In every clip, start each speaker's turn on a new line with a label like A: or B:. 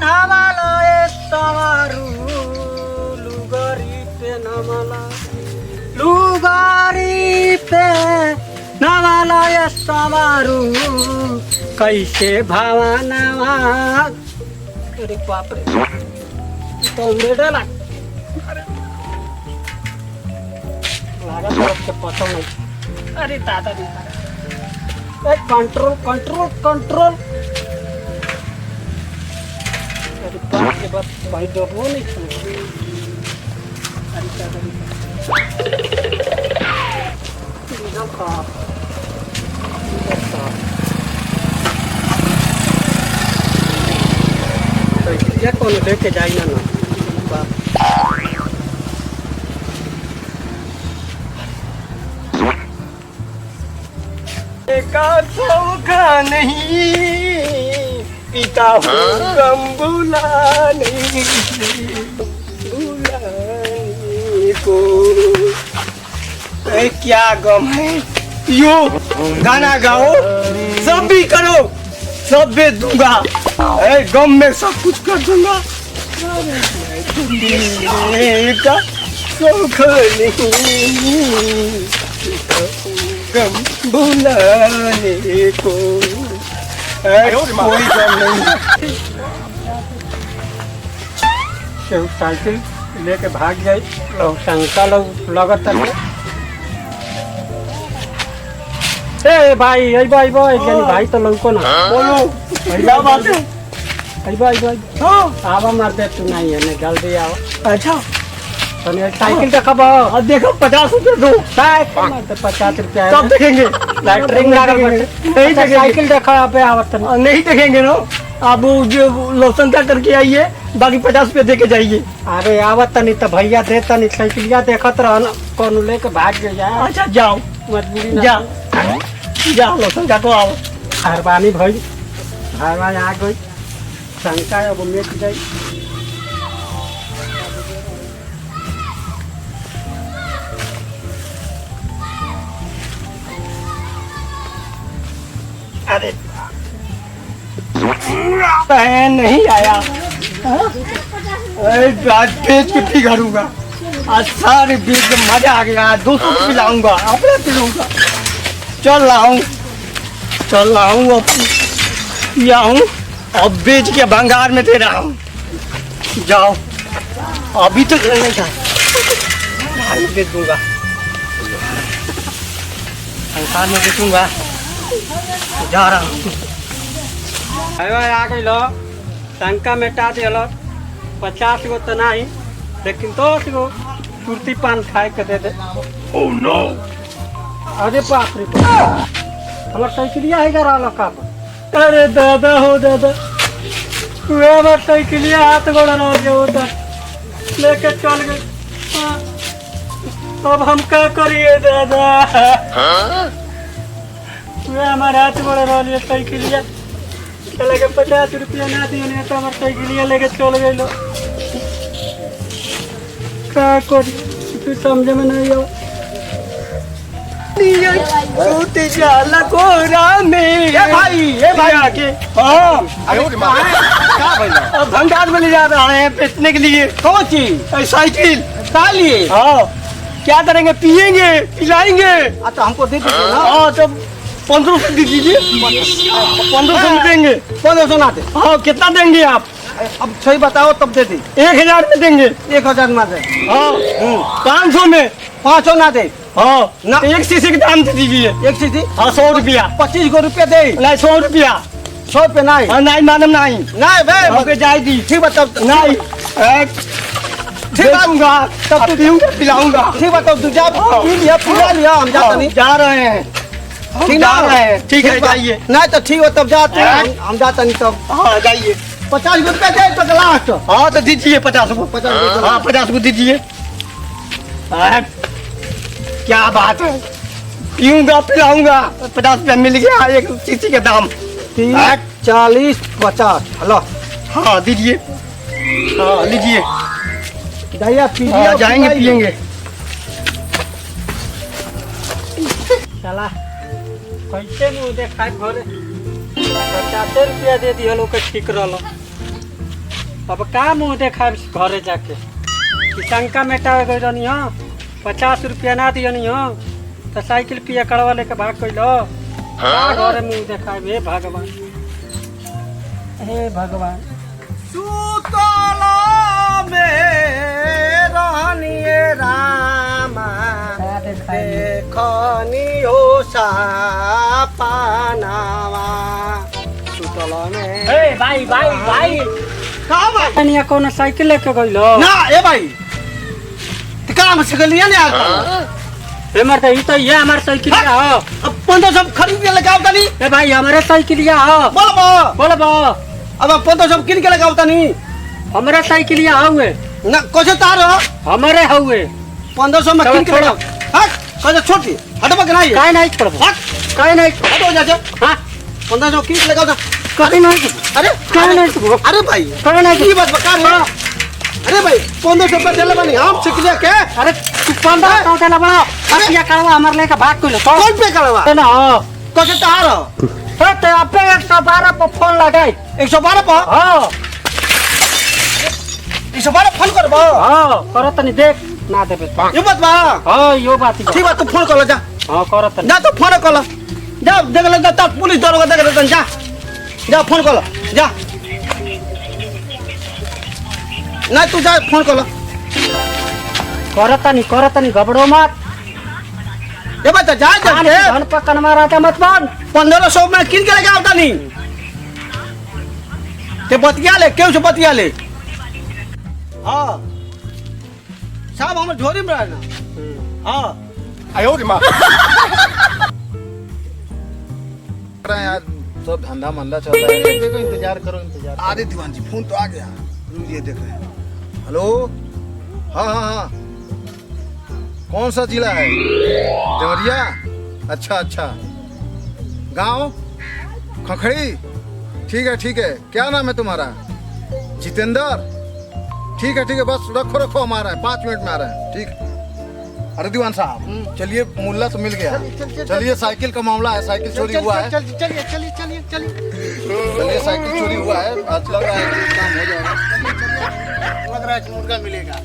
A: नवाला ए सवारू लुगारी पे नवाला लुगारी पे नवाला ए सवारू कैसे भावनावा अरे बाप रे तो उड़ेला लागा तरफ से पता नहीं अरे दादा दी कंट्रोल कंट्रोल कंट्रोल अरे बाप के बाद भाई डबो नहीं सुन अरे दादा दी एकदम खराब ये कौन लेके जाइए ना बाप का धोखा नहीं पिता गम बुलाने को क्या गम है यो गाना गाओ सब भी करो सब भी दूंगा गम में सब कुछ कर दूंगा का धोखा नहीं गम बुलाने को कोई गम नहीं साइकिल लेके भाग जाए लोग शंका लोग लगत ए भाई आई भाई भाई भाई तो लौको ना बोलो क्या बात है आई भाई भाई हाँ आवा मार दे तू नहीं है जल्दी आओ अच्छा साइकिल का कब अब देखो 50 रुपये दो साइकिल 50 रुपया तब देखेंगे नहीं साइकिल देखा आप नहीं देखेंगे ना अब जो लोसन का करके आइए बाकी 50 रुपये दे के जाइए अरे आवत नहीं तो भैया देता नहीं साइकिलिया देखत रह कौन लेके भाग गया अच्छा जाओ मजबूरी जाओ जाओ लोसन का तो आओ हरबानी भाई हरबानी आ गई शंका अब मिट गई अरे नहीं आया आज बेच के पी करूँगा आज सारे बेच के मजा आ गया 200 पिलाऊंगा अपने पिलूंगा चल रहा हूँ अब पिया हूँ अब बेच के भंगार में दे रहा हूँ जाओ अभी तो नहीं था बेच दूंगा भंगार में बेचूंगा जा रहा हूँ आ गई लो शंका मिटा दिल 50 गो तो नहीं लेकिन 10 गो सुरती पान खाए के दे दे oh, no. अरे बाप रे हमारे साइकिलिया है जरा लका अरे दादा हो दादा हमारे साइकिलिया हाथ गोड़ा रह गया लेके चल गए अब हम क्या करिए दादा हमारे हाथ बड़ा रहा साइकिलिया चले 50 रुपया ना दिए तो हमारे साइकिलिया लेके चल गए लो क्या कर समझ में नहीं आओ भंडार में ले जा रहे हैं बेचने के लिए कौन चीज साइकिल लिए हाँ क्या करेंगे पियेंगे पिलाएंगे तो हमको दे दीजिए ना हाँ तो 1500 दे दीजिए 1500 में देंगे 1500 ना दे हाँ कितना देंगे आप अब सही बताओ तब दे दी 1000 में देंगे 1000 में दे हाँ 500 में 500 ना दे हाँ ना एक शीशी का दाम दे दीजिए एक शीशी हाँ 100 रुपया 25 गो रुपया दे नहीं 100 रुपया 100 रुपया नहीं हाँ नहीं मैडम नहीं भाई जाएगी ठीक बताओ नहीं ठीक दूंगा तब तू पीऊंगा पिलाऊंगा ठीक बताओ तू जा पी लिया पिला लिया हम जाते नहीं जा रहे हैं ठीक जा रहे हैं ठीक है जाइए नहीं तो ठीक हो तब जाते हैं हम जाते नहीं तब हाँ जाइए 50 रुपया दे तो लास्ट हाँ तो दीजिए 50 को 50 हाँ 50 को दीजिए क्या बात है पीऊंगा पिलाऊंगा 50 रुपया मिल गया एक शीशी का दाम 40 50 हेलो हाँ दीजिए हाँ लीजिए हाँ, जाएंगे पियेंगे चला कैसे मुँह देखा घरे 50 रुपया दे दिया लोग ठीक रहा
B: अब का मुँह देखा घरे जाके कि शंका मेटा गई रहनी हो 50 रुपया ना दियनी हो तो साइकिल पिया करवा लेके भाग गइलो घरे मुँह देखा हे भगवान हे भगवान।
A: सुतला में रहनिए रामा देखनी हो सपनावा सुतला में।
B: ए भाई भाई भाई
A: कहाँ भाई?
B: कनिया कौन साइकिल लेके गइलो
A: ना ए भाई काम से गलिया ने आ
B: ए मरते ई तो ये हमार साइकिल हो
A: अब 1500 खरीद के लगाओ तनी।
B: ए भाई हमारे साइकिल हो
A: बोल
B: बो
A: अब 1500 किन के लगाओ तनी।
B: हमारे साइकिल हुए
A: ना कैसे तार
B: हमारे हुए
A: 1500 में किन के लगाओ। हट कैसे छोटी हटबा के नहीं
B: काहे नहीं छोड़बो
A: हट
B: काहे नहीं
A: हटो जा हां 1500 किन के लगाओ ता।
B: काहे नहीं
A: अरे
B: काहे नहीं छोड़बो
A: अरे भाई
B: काहे नहीं
A: की बात बता रहे। अरे भाई 1500 पे चले बनी हम सीख लिया के।
B: अरे तू 15 का देला बड़ा
A: अरे
B: ये करवा हमार लेके भाग कइलो तो
A: कौन पे करवा
B: ना
A: कैसे तार
B: ए ते अपे 112 पर फोन लगाई
A: 112 पर
B: हां
A: 112 फोन करबो।
B: हां करो तनी देख ना देबे
A: ये बात बा
B: हां यो बात
A: ठीक बात तू फोन कर जा।
B: हां करो तनी
A: जा तो फोन कर जा देख ले ता पुलिस दरोगा देख ले जा जा फोन कर जा ना तू जा फोन कर
B: करो तनी घबड़ो मत
A: ये बात जा जा
B: धन पकन मारा ते मत बन
A: 1500 में किन के लगा आवता नहीं ते बतिया ले केउ से बतिया ले। हां साहब हम झोरी में रहना। हां
C: आयो रे मां यार सब धंधा मंदा चल रहा है। देखो इंतजार करो इंतजार। अरे दीवान जी फोन तो आ गया ये देख रहे हैं। हेलो हाँ हाँ हाँ कौन सा जिला है देवरिया अच्छा अच्छा गांव खखड़ी ठीक है क्या नाम है तुम्हारा जितेंद्र ठीक है बस रखो हमारा है 5 मिनट में आ रहा है ठीक। अरे दीवान साहब चलिए मुल्ला तो मिल गया चलिए साइकिल का मामला है साइकिल चोरी हुआ है
A: चलिए
C: चलिए साइकिल चोरी हुआ है आज लग रहा है कि काम हो जाएगा
A: लग रहा है कि मुर्गा मिलेगा।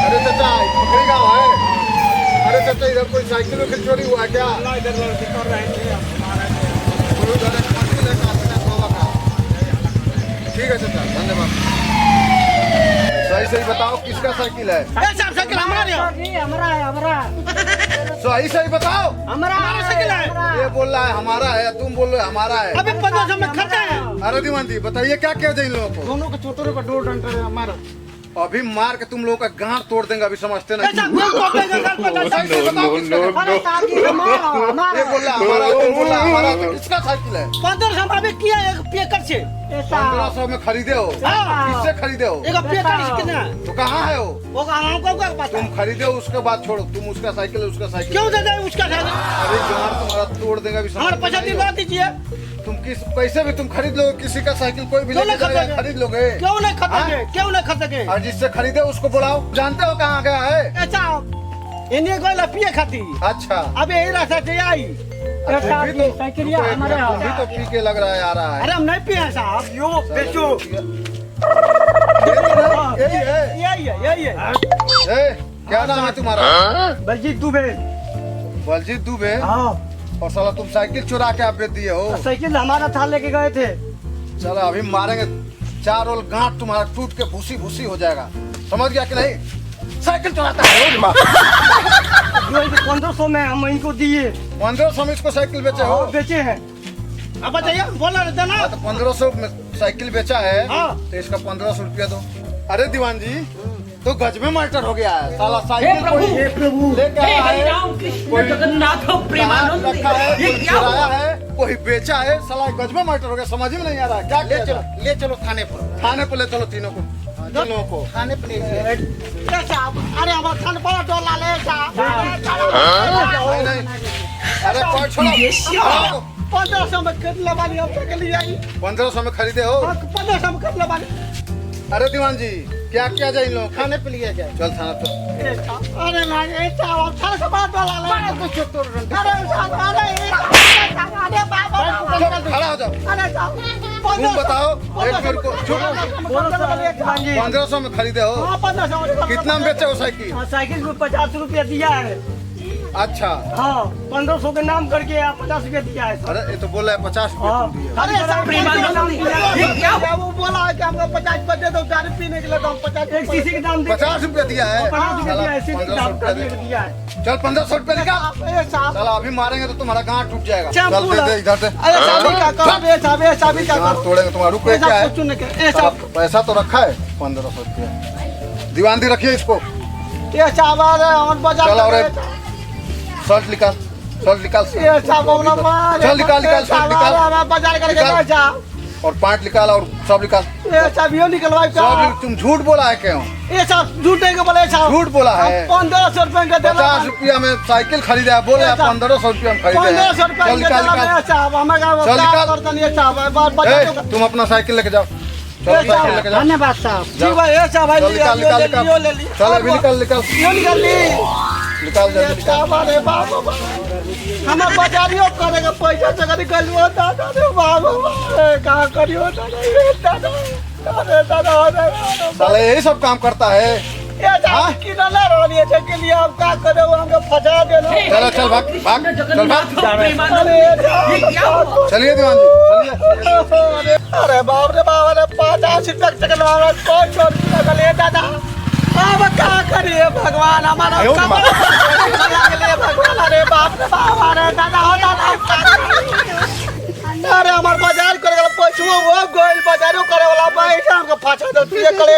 C: अरे चाचा खखड़ी गाँव है। अरे चाचा इधर कोई साइकिल वाइकिल चोरी हुआ है क्या ठीक है चाचा धन्यवाद। सही बताओ किसका साइकिल है
A: साइकिल हमारा
B: हमारा
C: सही बताओ
B: हमारा
A: साइकिल है।
C: ये बोल रहा है हमारा है तुम बोल रहे हो हमारा है।
A: अभी 1500 में खर्चा है।
C: अरे दीवान जी बताइए क्या कह दें इन लोगों को
A: दोनों के छोटे पर डोर डंटर है हमारा।
C: अभी मार के तुम लोगों का गांठ तोड़ देंगे अभी समझते नहीं।
A: ऐसा कोई तोड़ देगा सर पर
C: सही से बताओ किसका
B: अरे साहब ये हमारा
C: ये बोल रहा है हमारा तुम बोल रहा है हमारा तो किसका साइकिल है
A: 1500 में अभी किया एक पेकर से
C: 1500 में खरीदे हो किससे खरीदे हो
A: एक पेकर से कितना
C: तो कहाँ है वो
A: हमको क्या पता।
C: तुम खरीदे हो उसके बाद छोड़ो तुम उसका साइकिल है उसका साइकिल
A: क्यों दे दे उसका साइकिल
C: अरे गांठ तुम्हारा तोड़ देगा अभी
A: हमारा पैसा दिलवा दीजिए।
C: तुम किस पैसे भी तुम खरीद लोगे किसी का साइकिल कोई भी
A: क्यों
C: लेके
A: नहीं
C: जाएगा,
A: खरीदेंगे?
C: खरीद लोगे
A: क्यों नहीं खरीदेंगे
C: और जिससे खरीदे उसको बुलाओ जानते हो कहाँ गया है
A: ऐसा इन्हें कोई पिए खाती
C: अच्छा
A: अब यही रास्ता से आई।
C: तुम भी
B: साइकिल
C: तो
B: हमारे
C: तुम भी तो पी के लग रहा है आ रहा है
A: अरे हम नहीं पिए साहब यो बेचो
C: यही है
A: यही है
C: ए, क्या नाम है तुम्हारा
A: बलजीत दुबे।
C: बलजीत दुबे
A: हाँ
C: और साला तुम साइकिल चुरा के आप बेच दिए हो
A: साइकिल हमारा था लेके गए थे।
C: चलो अभी मारेंगे 4 रोल गांठ तुम्हारा टूट के भूसी हो जाएगा समझ गया कि नहीं साइकिल चुराता है
A: 1500 में हम इनको दिए
C: 1500 में इसको साइकिल बेचे हो
A: बेचे हैं। अब बताइए बोला देना
C: हाँ, तो 1500 में साइकिल बेचा है
A: हाँ।
C: तो इसका 1500 रुपया दो। अरे दीवान जी तो गज में मास्टर हो गया है साला साइकिल कोई लेके आया है कोई
B: जगन्नाथ
C: प्रेमानंद रखा है कोई चुराया है कोई बेचा है साला गज में मास्टर हो गया समझ में नहीं आ रहा क्या ले चलो थाने पर ले चलो तीनों को
A: खाने पे अरे हमारे खाने पर डोला ले
C: नहीं अरे पॉइंट छोड़ो
A: 1500 में खरीद वाली अब तक ले आई
C: 1500 में खरीदे हो
A: 1500 में खरीद वाली।
C: अरे दीवान जी क्या किया जाए इन लोगों
A: खाने पे लिए जाए
C: चल थाना तो
A: अरे ना ऐसा थाने से बात डोला ले अरे
C: तुम बताओ एक मेरे को चुप।
A: बोलो दीवान जी।
C: 1500 में खरीदे हो?
A: हाँ 1500।
C: कितना में बेचे हो साइकिल?
A: साइकिल में 50 रुपया दिया है।
C: अच्छा,
A: हाँ 1500 के नाम करके आप 50 रुपया दिया है।
C: अरे ये तो बोला है 50
A: हाँ।
C: रुपये तुम दिए।
A: अरे क्या वो बोला है कि हमको 50 रुपया दे दो, दारू पीने के लिए तो हम 50 एक शीशी के दाम
C: 50 रुपया दिया है?
A: 50 रुपया दिया है, शीशी के
C: 1500
A: दाम
C: रुपया दे।
A: दिया है।
C: चल 1500 रुपये निकाल।
A: साहब
C: चला अभी मारेंगे तो तुम्हारा गांठ टूट जाएगा।
A: क्या
C: चल
A: बोला?
C: दे इधर से।
A: अरे साहब का काम है, साहब का
C: गांठ
A: काम।
C: तोड़ेंगे तुम्हारा। रुको
A: ऐसा
C: क्या है?
A: कुछ नहीं कर। ए साहब,
C: पैसा तो रखा है 1500 रुपया। दीवानदी रखिए इसको।
A: ये साहब आ रहे हैं और बाजार
C: चल और
A: कर
C: एक शर्ट निकाल, शर्ट निकाल,
A: ये साहब अपना मार।
C: चल निकाल, निकाल, शर्ट निकाल।
A: बाजार करके
C: निकाल।
A: जा।
C: और पैंट निकाल और सब निकाल।
A: ये साहब यो निकलवाई का।
C: सब तुम झूठ बोला है क्यों?
A: ये साहब झूठे के बोले साहब।
C: झूठ बोला है।
A: 1500 रुपए का देना।
C: 50 रुपया में साइकिल खरीदा है, बोले 1500 रुपया में खरीदा है।
A: 1500 रुपए
C: चल निकाल, निकाल।
A: साहब हमें
C: चल
A: क्या
C: निकाल।
A: करता नहीं साहब।
C: ए, तुम अपना साइकिल लेके जाओ। चलो साइकिल लेके जाओ।
B: धन्यवाद साहब।
A: जी भाई ये साहब भाई
C: चल निकाल, निकाल, निकाल।
A: यो ले ली।
C: चल अभी निकाल, निकाल,
A: यो निकाल ली।
C: निकाल जल्दी निकाल।
A: साहब अरे बाप हमें बाजारियो करेगा पैसा जगह निकलवा दादा रे बाप कहाँ करियो दादा ये दादा अरे दादा
C: साले यही सब काम करता है।
A: ये दादा की ना रोनी है के लिए आप क्या करे वो हमको फंसा देना।
C: चलो चल भाग, भाग, चल भाग।
A: अरे
C: चलिए दीवान जी, चलिए।
A: अरे बाप रे 50 रुपया चकल वाला 500 रुपया ले दादा। अब क्या करिए भगवान हमारा भगवान अरे बाप रे बाप अरे दादा हो दादा अरे हमारे बाजार करे वाला पैसा वो गोइल बाजारों करे वाला पैसा हमको फंसा दो तू ये करे